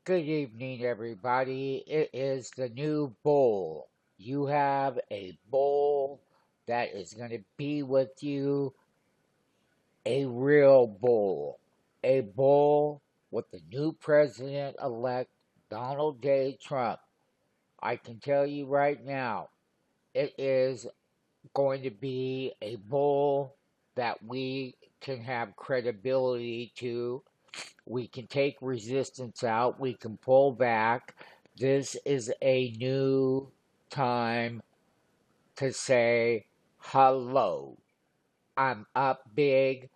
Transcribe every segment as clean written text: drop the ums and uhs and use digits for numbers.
Good evening, everybody. It is the new bull. You have a bull that is going to be with you, a real bull, a bull with the new president elect, Donald J. Trump. I can tell you right now, it is going to be a bull that we can have credibility to. We can take resistance out. We can pull back. This is a new time to say hello. I'm up big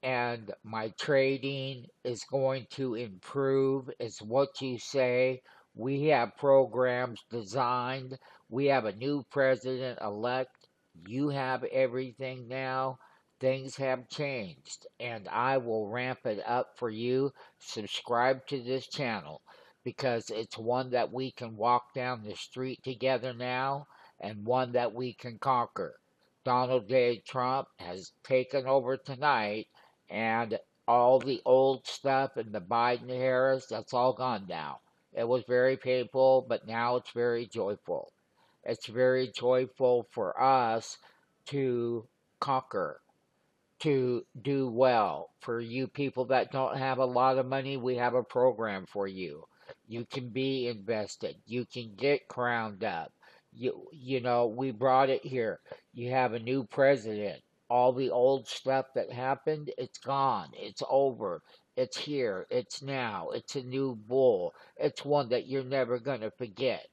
and my trading is going to improve, is what you say. We have programs designed. We have a new president elect. You have everything now. Things have changed, and I will ramp it up for you. Subscribe to this channel because it's one that we can walk down the street together now and one that we can conquer. Donald J. Trump has taken over tonight, and all the old stuff and the Biden Harris, that's all gone now. It was very painful, but now it's very joyful. It's very joyful for us to conquer, to do well. For you people that don't have a lot of money, we have a program for you. You can be invested. You can get crowned up. You know, we brought it here. You have a new president. All the old stuff that happened, it's gone. It's over. It's here. It's now. It's a new bull. It's one that you're never going to forget.